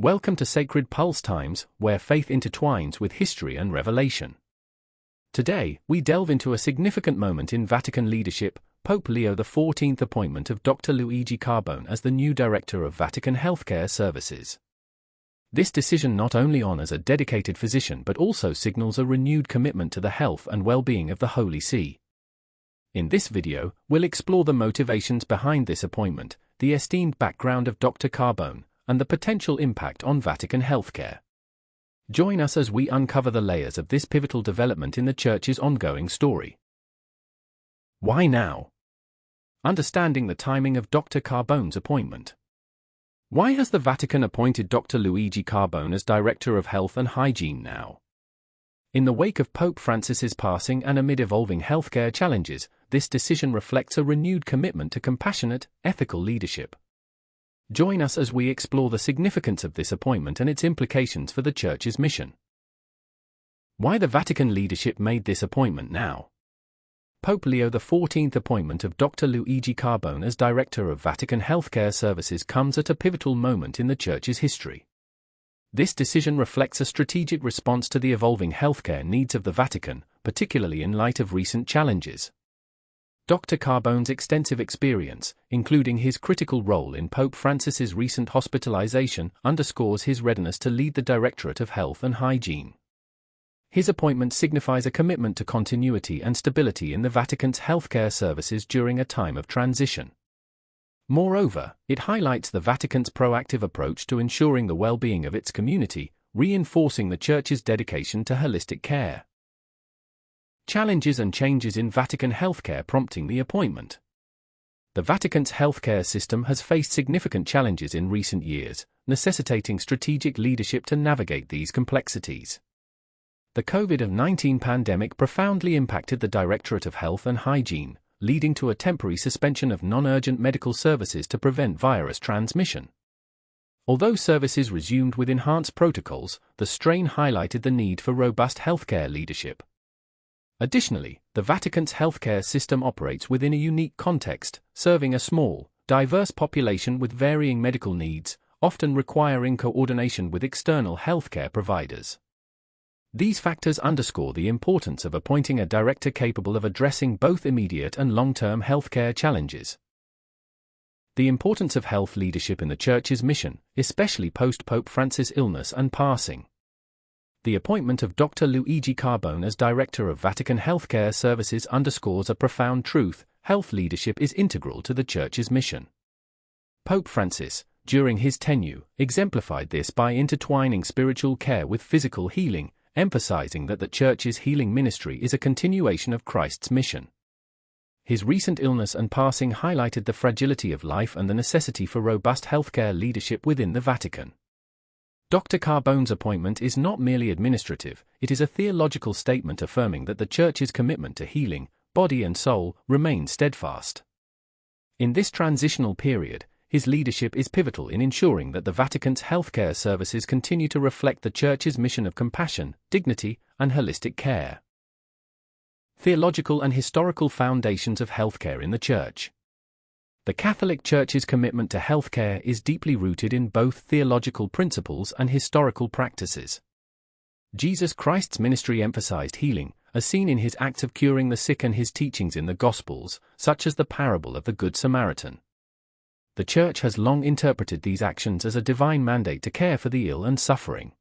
Welcome to Sacred Pulse Times, where faith intertwines with history and revelation. Today, we delve into a significant moment in Vatican leadership: Pope Leo XIV appointment of Dr. Luigi Carbone as the new Director of Vatican Healthcare Services. This decision not only honors a dedicated physician but also signals a renewed commitment to the health and well-being of the Holy See. In this video, we'll explore the motivations behind this appointment, the esteemed background of Dr. Carbone, and the potential impact on Vatican healthcare. Join us as we uncover the layers of this pivotal development in the Church's ongoing story. Why now? Understanding the timing of Dr. Carbone's appointment. Why has the Vatican appointed Dr. Luigi Carbone as Director of Health and Hygiene now? In the wake of Pope Francis's passing and amid evolving healthcare challenges, this decision reflects a renewed commitment to compassionate, ethical leadership. Join us as we explore the significance of this appointment and its implications for the Church's mission. Why the Vatican leadership made this appointment now? Pope Leo XIV appointment of Dr. Luigi Carbone as Director of Vatican Healthcare Services comes at a pivotal moment in the Church's history. This decision reflects a strategic response to the evolving healthcare needs of the Vatican, particularly in light of recent challenges. Dr. Carbone's extensive experience, including his critical role in Pope Francis's recent hospitalization, underscores his readiness to lead the Directorate of Health and Hygiene. His appointment signifies a commitment to continuity and stability in the Vatican's healthcare services during a time of transition. Moreover, it highlights the Vatican's proactive approach to ensuring the well-being of its community, reinforcing the Church's dedication to holistic care. Challenges and changes in Vatican healthcare prompting the appointment. The Vatican's healthcare system has faced significant challenges in recent years, necessitating strategic leadership to navigate these complexities. The COVID-19 pandemic profoundly impacted the Directorate of Health and Hygiene, leading to a temporary suspension of non-urgent medical services to prevent virus transmission. Although services resumed with enhanced protocols, the strain highlighted the need for robust healthcare leadership. Additionally, the Vatican's healthcare system operates within a unique context, serving a small, diverse population with varying medical needs, often requiring coordination with external healthcare providers. These factors underscore the importance of appointing a director capable of addressing both immediate and long-term healthcare challenges. The importance of health leadership in the Church's mission, especially post-Pope Francis' illness and passing. The appointment of Dr. Luigi Carbone as Director of Vatican Healthcare Services underscores a profound truth: health leadership is integral to the Church's mission. Pope Francis, during his tenure, exemplified this by intertwining spiritual care with physical healing, emphasizing that the Church's healing ministry is a continuation of Christ's mission. His recent illness and passing highlighted the fragility of life and the necessity for robust healthcare leadership within the Vatican. Dr. Carbone's appointment is not merely administrative, it is a theological statement affirming that the Church's commitment to healing, body and soul, remains steadfast. In this transitional period, his leadership is pivotal in ensuring that the Vatican's healthcare services continue to reflect the Church's mission of compassion, dignity, and holistic care. Theological and historical foundations of healthcare in the Church. The Catholic Church's commitment to healthcare is deeply rooted in both theological principles and historical practices. Jesus Christ's ministry emphasized healing, as seen in his acts of curing the sick and his teachings in the Gospels, such as the parable of the Good Samaritan. The Church has long interpreted these actions as a divine mandate to care for the ill and suffering.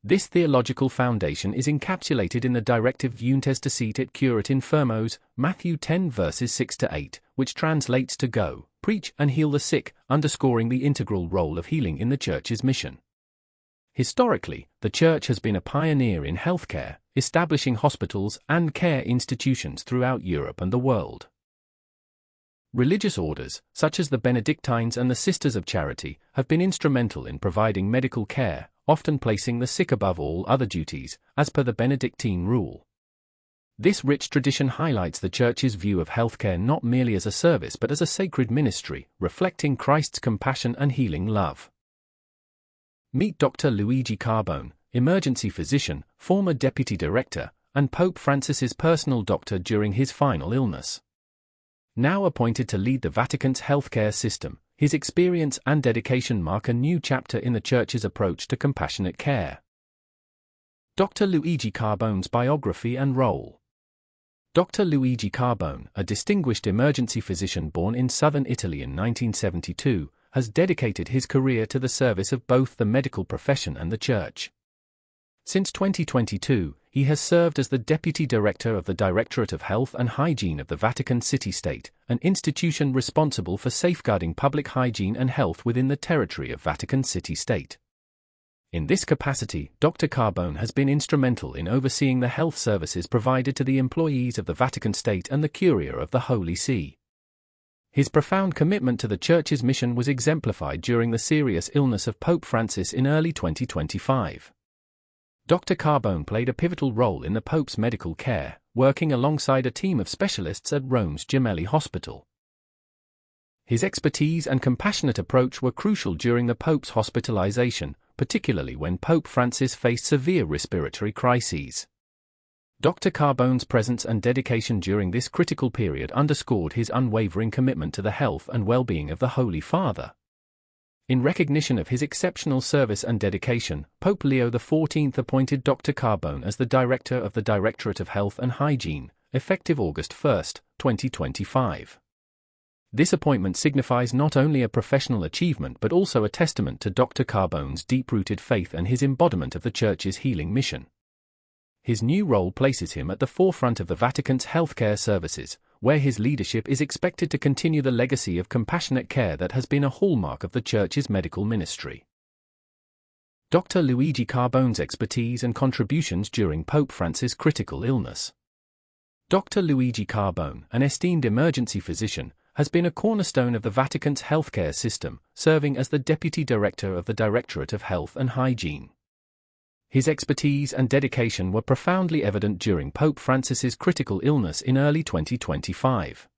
This theological foundation is encapsulated in the directive Viuntes decit et curat infirmos, Matthew 10 verses 6-8, which translates to go, preach and heal the sick, underscoring the integral role of healing in the Church's mission. Historically, the Church has been a pioneer in healthcare, establishing hospitals and care institutions throughout Europe and the world. Religious orders, such as the Benedictines and the Sisters of Charity, have been instrumental in providing medical care, often placing the sick above all other duties, as per the Benedictine rule. This rich tradition highlights the Church's view of healthcare not merely as a service but as a sacred ministry, reflecting Christ's compassion and healing love. Meet Dr. Luigi Carbone, emergency physician, former deputy director, and Pope Francis's personal doctor during his final illness. Now appointed to lead the Vatican's healthcare system, His experience and dedication mark a new chapter in the Church's approach to compassionate care. Dr. Luigi Carbone's biography and role. Dr. Luigi Carbone, a distinguished emergency physician born in southern Italy in 1972, has dedicated his career to the service of both the medical profession and the Church. Since 2022, he has served as the Deputy Director of the Directorate of Health and Hygiene of the Vatican City-State, an institution responsible for safeguarding public hygiene and health within the territory of Vatican City-State. In this capacity, Dr. Carbone has been instrumental in overseeing the health services provided to the employees of the Vatican State and the Curia of the Holy See. His profound commitment to the Church's mission was exemplified during the serious illness of Pope Francis in early 2025. Dr. Carbone played a pivotal role in the Pope's medical care, working alongside a team of specialists at Rome's Gemelli Hospital. His expertise and compassionate approach were crucial during the Pope's hospitalization, particularly when Pope Francis faced severe respiratory crises. Dr. Carbone's presence and dedication during this critical period underscored his unwavering commitment to the health and well-being of the Holy Father. In recognition of his exceptional service and dedication, Pope Leo XIV appointed Dr. Carbone as the Director of the Directorate of Health and Hygiene, effective August 1, 2025. This appointment signifies not only a professional achievement but also a testament to Dr. Carbone's deep-rooted faith and his embodiment of the Church's healing mission. His new role places him at the forefront of the Vatican's healthcare services, where his leadership is expected to continue the legacy of compassionate care that has been a hallmark of the Church's medical ministry. Dr. Luigi Carbone's expertise and contributions during Pope Francis' critical illness. Dr. Luigi Carbone, an esteemed emergency physician, has been a cornerstone of the Vatican's healthcare system, serving as the Deputy Director of the Directorate of Health and Hygiene. His expertise and dedication were profoundly evident during Pope Francis's critical illness in early 2025.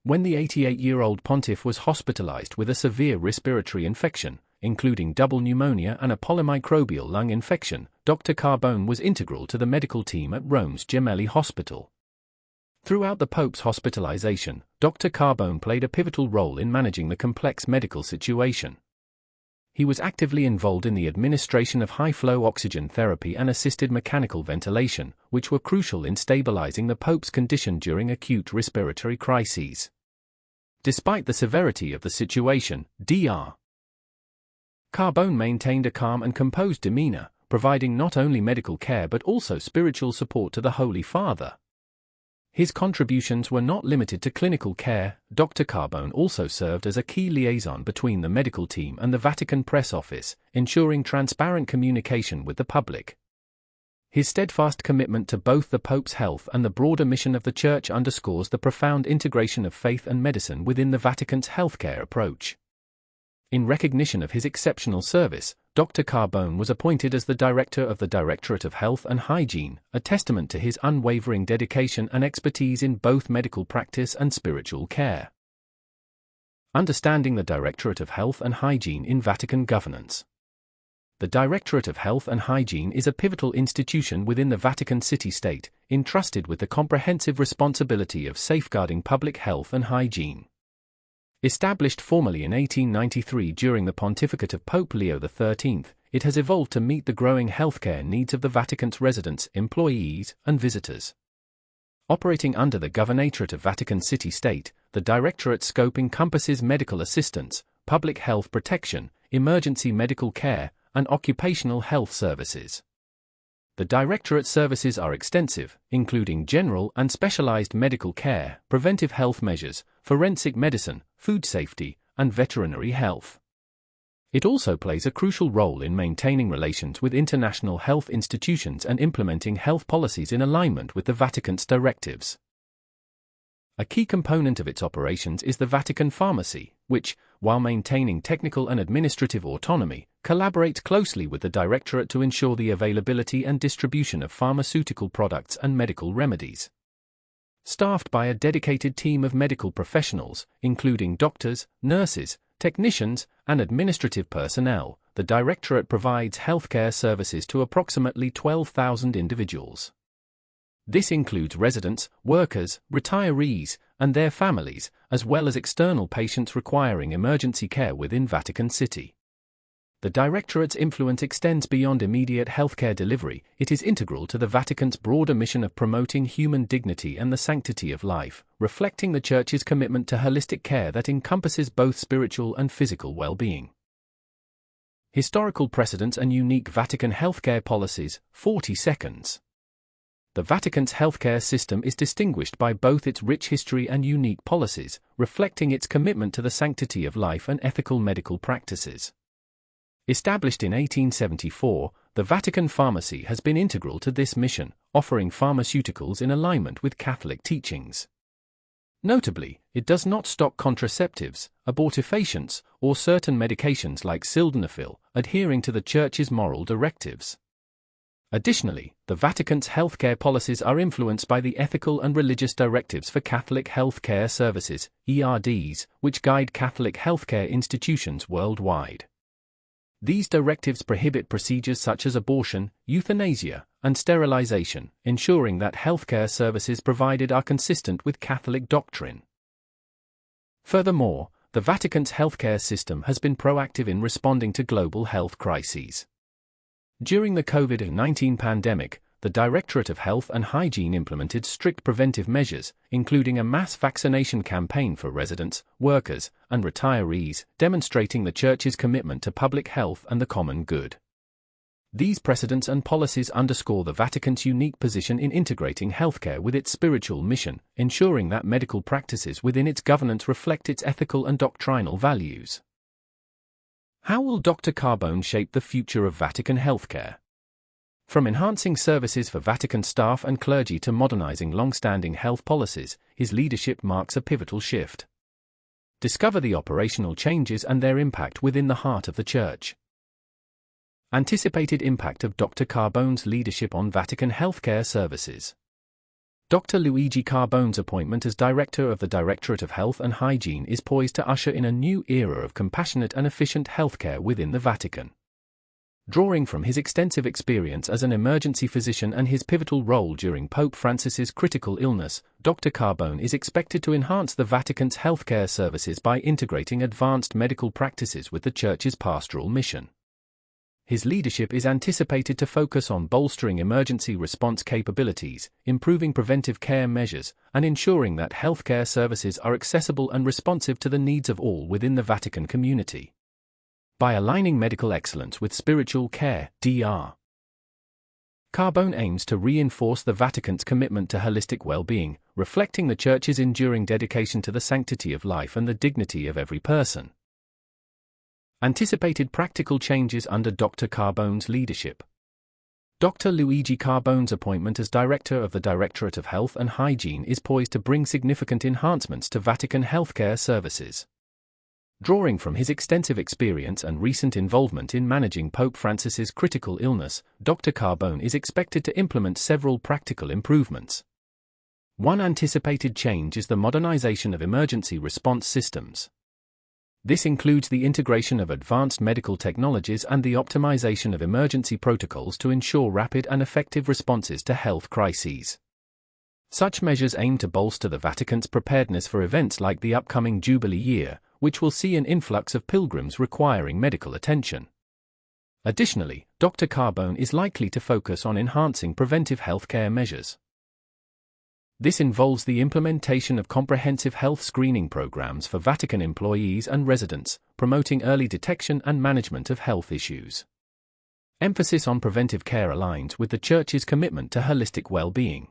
When the 88-year-old pontiff was hospitalized with a severe respiratory infection, including double pneumonia and a polymicrobial lung infection, Dr. Carbone was integral to the medical team at Rome's Gemelli Hospital. Throughout the Pope's hospitalization, Dr. Carbone played a pivotal role in managing the complex medical situation. He was actively involved in the administration of high-flow oxygen therapy and assisted mechanical ventilation, which were crucial in stabilizing the Pope's condition during acute respiratory crises. Despite the severity of the situation, Dr. Carbone maintained a calm and composed demeanor, providing not only medical care but also spiritual support to the Holy Father. His contributions were not limited to clinical care. Dr. Carbone also served as a key liaison between the medical team and the Vatican press office, ensuring transparent communication with the public. His steadfast commitment to both the Pope's health and the broader mission of the Church underscores the profound integration of faith and medicine within the Vatican's healthcare approach. In recognition of his exceptional service, Dr. Carbone was appointed as the Director of the Directorate of Health and Hygiene, a testament to his unwavering dedication and expertise in both medical practice and spiritual care. Understanding the Directorate of Health and Hygiene in Vatican governance. The Directorate of Health and Hygiene is a pivotal institution within the Vatican City-State, entrusted with the comprehensive responsibility of safeguarding public health and hygiene. Established formally in 1893 during the pontificate of Pope Leo XIII, it has evolved to meet the growing healthcare needs of the Vatican's residents, employees, and visitors. Operating under the Governorate of Vatican City-State, the Directorate's scope encompasses medical assistance, public health protection, emergency medical care, and occupational health services. The Directorate services are extensive, including general and specialized medical care, preventive health measures, forensic medicine, food safety, and veterinary health. It also plays a crucial role in maintaining relations with international health institutions and implementing health policies in alignment with the Vatican's directives. A key component of its operations is the Vatican Pharmacy, which, while maintaining technical and administrative autonomy, collaborates closely with the Directorate to ensure the availability and distribution of pharmaceutical products and medical remedies. Staffed by a dedicated team of medical professionals, including doctors, nurses, technicians, and administrative personnel, the Directorate provides healthcare services to approximately 12,000 individuals. This includes residents, workers, retirees, and their families, as well as external patients requiring emergency care within Vatican City. The Directorate's influence extends beyond immediate healthcare delivery. It is integral to the Vatican's broader mission of promoting human dignity and the sanctity of life, reflecting the Church's commitment to holistic care that encompasses both spiritual and physical well-being. Historical precedents and unique Vatican healthcare policies. 40 seconds. The Vatican's healthcare system is distinguished by both its rich history and unique policies, reflecting its commitment to the sanctity of life and ethical medical practices. Established in 1874, the Vatican Pharmacy has been integral to this mission, offering pharmaceuticals in alignment with Catholic teachings. Notably, it does not stock contraceptives, abortifacients, or certain medications like sildenafil, adhering to the Church's moral directives. Additionally, the Vatican's healthcare policies are influenced by the ethical and religious directives for Catholic health care services, ERDs, which guide Catholic healthcare institutions worldwide. These directives prohibit procedures such as abortion, euthanasia, and sterilization, ensuring that healthcare services provided are consistent with Catholic doctrine. Furthermore, the Vatican's healthcare system has been proactive in responding to global health crises. During the COVID-19 pandemic, the Directorate of Health and Hygiene implemented strict preventive measures, including a mass vaccination campaign for residents, workers, and retirees, demonstrating the Church's commitment to public health and the common good. These precedents and policies underscore the Vatican's unique position in integrating healthcare with its spiritual mission, ensuring that medical practices within its governance reflect its ethical and doctrinal values. How will Dr. Carbone shape the future of Vatican healthcare? From enhancing services for Vatican staff and clergy to modernizing long-standing health policies, his leadership marks a pivotal shift. Discover the operational changes and their impact within the heart of the Church. Anticipated impact of Dr. Carbone's leadership on Vatican healthcare services. Dr. Luigi Carbone's appointment as Director of the Directorate of Health and Hygiene is poised to usher in a new era of compassionate and efficient healthcare within the Vatican. Drawing from his extensive experience as an emergency physician and his pivotal role during Pope Francis's critical illness, Dr. Carbone is expected to enhance the Vatican's healthcare services by integrating advanced medical practices with the Church's pastoral mission. His leadership is anticipated to focus on bolstering emergency response capabilities, improving preventive care measures, and ensuring that healthcare services are accessible and responsive to the needs of all within the Vatican community. By aligning medical excellence with spiritual care, Dr. Carbone aims to reinforce the Vatican's commitment to holistic well-being, reflecting the Church's enduring dedication to the sanctity of life and the dignity of every person. Anticipated practical changes under Dr. Carbone's leadership. Dr. Luigi Carbone's appointment as Director of the Directorate of Health and Hygiene is poised to bring significant enhancements to Vatican healthcare services. Drawing from his extensive experience and recent involvement in managing Pope Francis's critical illness, Dr. Carbone is expected to implement several practical improvements. One anticipated change is the modernization of emergency response systems. This includes the integration of advanced medical technologies and the optimization of emergency protocols to ensure rapid and effective responses to health crises. Such measures aim to bolster the Vatican's preparedness for events like the upcoming Jubilee year, which will see an influx of pilgrims requiring medical attention. Additionally, Dr. Carbone is likely to focus on enhancing preventive healthcare measures. This involves the implementation of comprehensive health screening programs for Vatican employees and residents, promoting early detection and management of health issues. Emphasis on preventive care aligns with the Church's commitment to holistic well-being.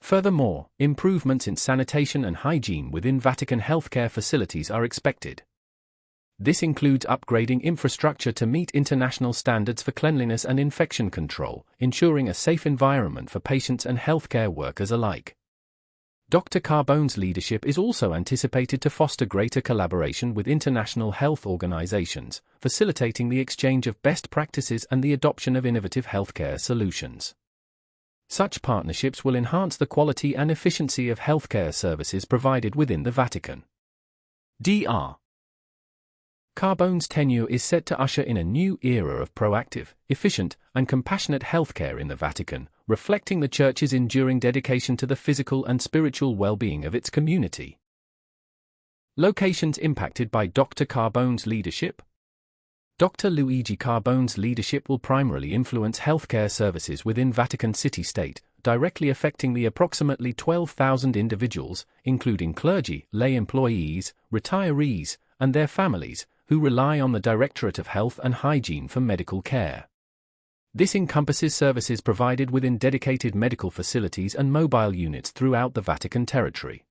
Furthermore, improvements in sanitation and hygiene within Vatican healthcare facilities are expected. This includes upgrading infrastructure to meet international standards for cleanliness and infection control, ensuring a safe environment for patients and healthcare workers alike. Dr. Carbone's leadership is also anticipated to foster greater collaboration with international health organizations, facilitating the exchange of best practices and the adoption of innovative healthcare solutions. Such partnerships will enhance the quality and efficiency of healthcare services provided within the Vatican. Dr. Carbone's tenure is set to usher in a new era of proactive, efficient, and compassionate healthcare in the Vatican, reflecting the Church's enduring dedication to the physical and spiritual well-being of its community. Locations impacted by Dr. Carbone's leadership. Dr. Luigi Carbone's leadership will primarily influence healthcare services within Vatican City-State, directly affecting the approximately 12,000 individuals, including clergy, lay employees, retirees, and their families, who rely on the Directorate of Health and Hygiene for medical care. This encompasses services provided within dedicated medical facilities and mobile units throughout the Vatican territory.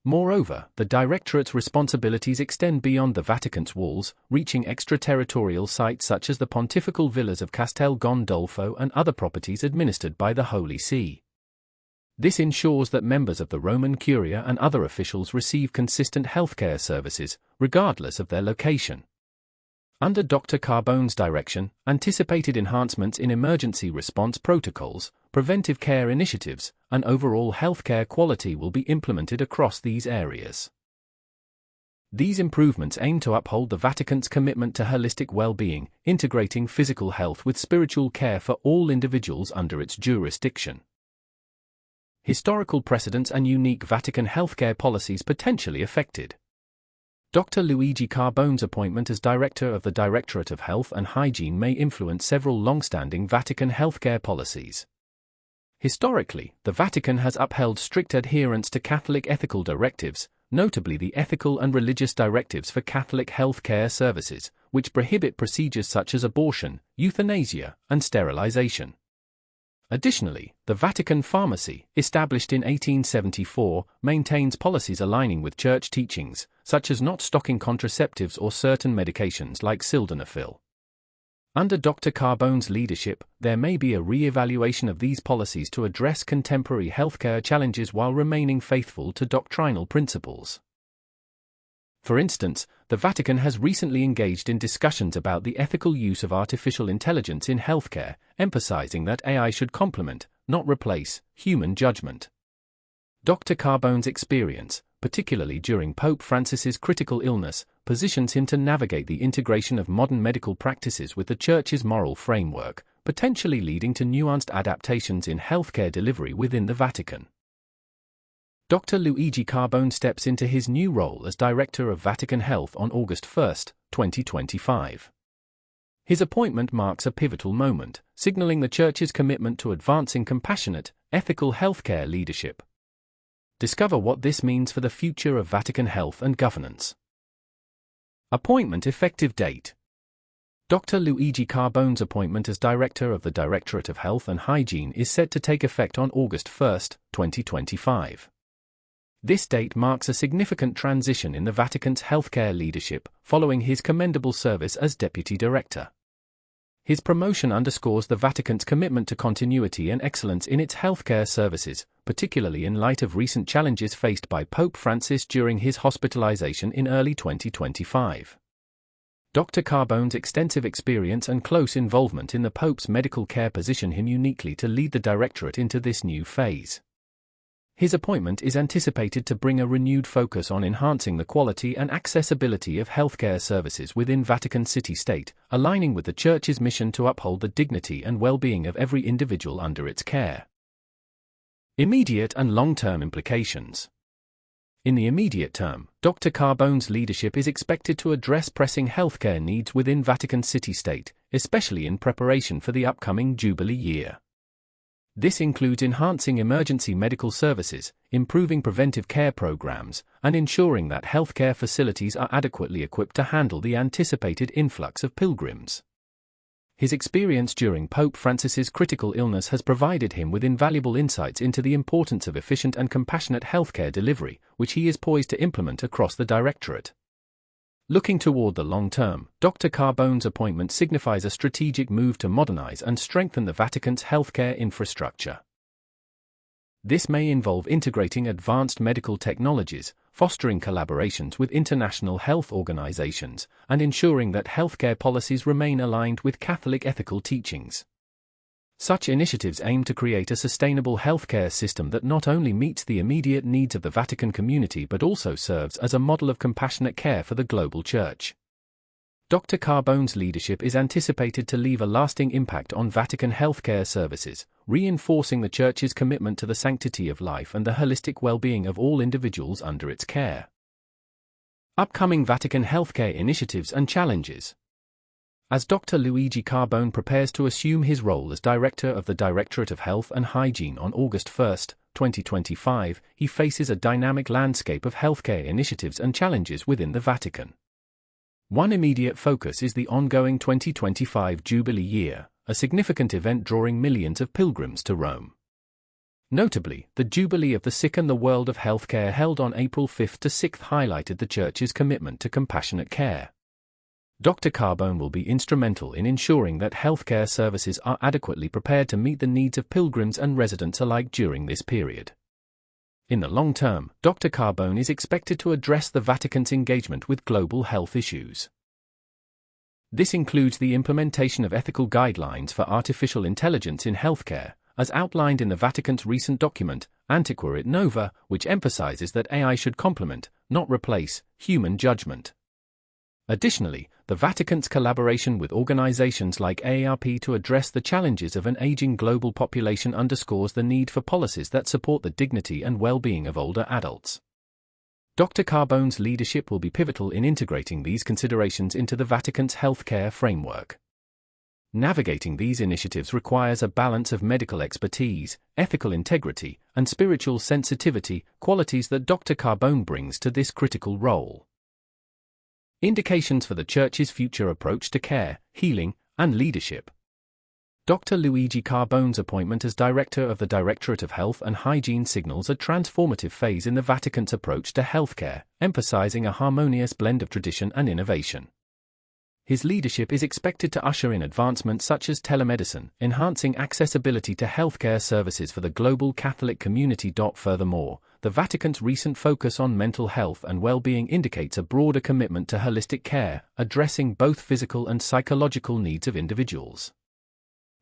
Moreover, the Directorate's responsibilities extend beyond the Vatican's walls, reaching extraterritorial sites such as the pontifical villas of Castel Gandolfo and other properties administered by the Holy See. This ensures that members of the Roman Curia and other officials receive consistent healthcare services, regardless of their location. Under Dr. Carbone's direction, anticipated enhancements in emergency response protocols, preventive care initiatives, and overall healthcare quality will be implemented across these areas. These improvements aim to uphold the Vatican's commitment to holistic well-being, integrating physical health with spiritual care for all individuals under its jurisdiction. Historical precedents and unique Vatican healthcare policies potentially affected. Dr. Luigi Carbone's appointment as Director of the Directorate of Health and Hygiene may influence several long-standing Vatican healthcare policies. Historically, the Vatican has upheld strict adherence to Catholic ethical directives, notably the ethical and religious directives for Catholic health care services, which prohibit procedures such as abortion, euthanasia, and sterilization. Additionally, the Vatican Pharmacy, established in 1874, maintains policies aligning with Church teachings, such as not stocking contraceptives or certain medications like sildenafil. Under Dr. Carbone's leadership, there may be a re-evaluation of these policies to address contemporary healthcare challenges while remaining faithful to doctrinal principles. For instance, the Vatican has recently engaged in discussions about the ethical use of artificial intelligence in healthcare, emphasizing that AI should complement, not replace, human judgment. Dr. Carbone's experience, particularly during Pope Francis's critical illness, positions him to navigate the integration of modern medical practices with the Church's moral framework, potentially leading to nuanced adaptations in healthcare delivery within the Vatican. Dr. Luigi Carbone steps into his new role as Director of Vatican Health on August 1, 2025. His appointment marks a pivotal moment, signaling the Church's commitment to advancing compassionate, ethical healthcare leadership. Discover what this means for the future of Vatican health and governance. Appointment effective date. Dr. Luigi Carbone's appointment as Director of the Directorate of Health and Hygiene is set to take effect on August 1, 2025. This date marks a significant transition in the Vatican's healthcare leadership, following his commendable service as Deputy Director. His promotion underscores the Vatican's commitment to continuity and excellence in its healthcare services, particularly in light of recent challenges faced by Pope Francis during his hospitalization in early 2025. Dr. Carbone's extensive experience and close involvement in the Pope's medical care position him uniquely to lead the Directorate into this new phase. His appointment is anticipated to bring a renewed focus on enhancing the quality and accessibility of healthcare services within Vatican City-State, aligning with the Church's mission to uphold the dignity and well-being of every individual under its care. Immediate and long-term implications. In the immediate term, Dr. Carbone's leadership is expected to address pressing healthcare needs within Vatican City-State, especially in preparation for the upcoming Jubilee year. This includes enhancing emergency medical services, improving preventive care programs, and ensuring that healthcare facilities are adequately equipped to handle the anticipated influx of pilgrims. His experience during Pope Francis's critical illness has provided him with invaluable insights into the importance of efficient and compassionate healthcare delivery, which he is poised to implement across the Directorate. Looking toward the long term, Dr. Carbone's appointment signifies a strategic move to modernize and strengthen the Vatican's healthcare infrastructure. This may involve integrating advanced medical technologies, fostering collaborations with international health organizations, and ensuring that healthcare policies remain aligned with Catholic ethical teachings. Such initiatives aim to create a sustainable healthcare system that not only meets the immediate needs of the Vatican community but also serves as a model of compassionate care for the global Church. Dr. Carbone's leadership is anticipated to leave a lasting impact on Vatican healthcare services, reinforcing the Church's commitment to the sanctity of life and the holistic well-being of all individuals under its care. Upcoming Vatican healthcare initiatives and challenges. As Dr. Luigi Carbone prepares to assume his role as Director of the Directorate of Health and Hygiene on August 1, 2025, he faces a dynamic landscape of healthcare initiatives and challenges within the Vatican. One immediate focus is the ongoing 2025 Jubilee year, a significant event drawing millions of pilgrims to Rome. Notably, the Jubilee of the Sick and the World of Healthcare held on April 5 to 6 highlighted the Church's commitment to compassionate care. Dr. Carbone will be instrumental in ensuring that healthcare services are adequately prepared to meet the needs of pilgrims and residents alike during this period. In the long term, Dr. Carbone is expected to address the Vatican's engagement with global health issues. This includes the implementation of ethical guidelines for artificial intelligence in healthcare, as outlined in the Vatican's recent document, Antiquariat Nova, which emphasizes that AI should complement, not replace, human judgment. Additionally, the Vatican's collaboration with organizations like AARP to address the challenges of an aging global population underscores the need for policies that support the dignity and well-being of older adults. Dr. Carbone's leadership will be pivotal in integrating these considerations into the Vatican's healthcare framework. Navigating these initiatives requires a balance of medical expertise, ethical integrity, and spiritual sensitivity, qualities that Dr. Carbone brings to this critical role. Indications for the Church's future approach to care, healing, and leadership. Dr. Luigi Carbone's appointment as Director of the Directorate of Health and Hygiene signals a transformative phase in the Vatican's approach to healthcare, emphasizing a harmonious blend of tradition and innovation. His leadership is expected to usher in advancements such as telemedicine, enhancing accessibility to healthcare services for the global Catholic community. Furthermore, the Vatican's recent focus on mental health and well-being indicates a broader commitment to holistic care, addressing both physical and psychological needs of individuals.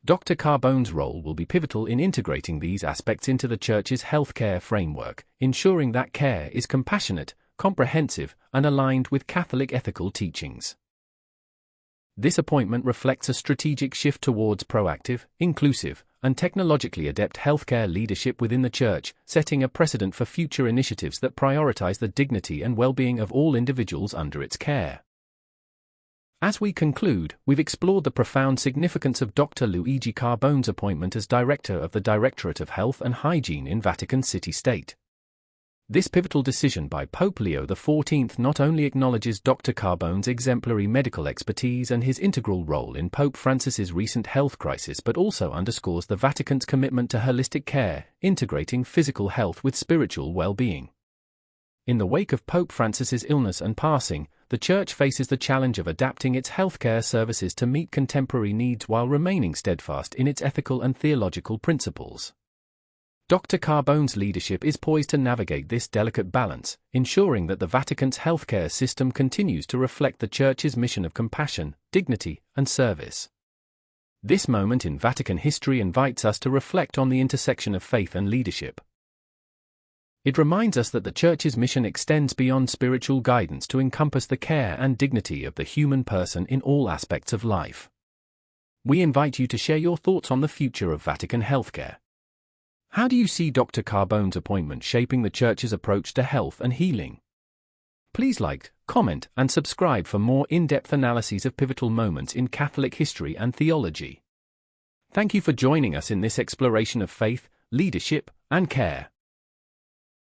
Dr. Carbone's role will be pivotal in integrating these aspects into the Church's healthcare framework, ensuring that care is compassionate, comprehensive, and aligned with Catholic ethical teachings. This appointment reflects a strategic shift towards proactive, inclusive, and technologically adept healthcare leadership within the Church, setting a precedent for future initiatives that prioritize the dignity and well-being of all individuals under its care. As we conclude, we've explored the profound significance of Dr. Luigi Carbone's appointment as Director of the Directorate of Health and Hygiene in Vatican City-State. This pivotal decision by Pope Leo XIV not only acknowledges Dr. Carbone's exemplary medical expertise and his integral role in Pope Francis's recent health crisis but also underscores the Vatican's commitment to holistic care, integrating physical health with spiritual well-being. In the wake of Pope Francis's illness and passing, the Church faces the challenge of adapting its healthcare services to meet contemporary needs while remaining steadfast in its ethical and theological principles. Dr. Carbone's leadership is poised to navigate this delicate balance, ensuring that the Vatican's healthcare system continues to reflect the Church's mission of compassion, dignity, and service. This moment in Vatican history invites us to reflect on the intersection of faith and leadership. It reminds us that the Church's mission extends beyond spiritual guidance to encompass the care and dignity of the human person in all aspects of life. We invite you to share your thoughts on the future of Vatican healthcare. How do you see Dr. Carbone's appointment shaping the Church's approach to health and healing? Please like, comment, and subscribe for more in-depth analyses of pivotal moments in Catholic history and theology. Thank you for joining us in this exploration of faith, leadership, and care.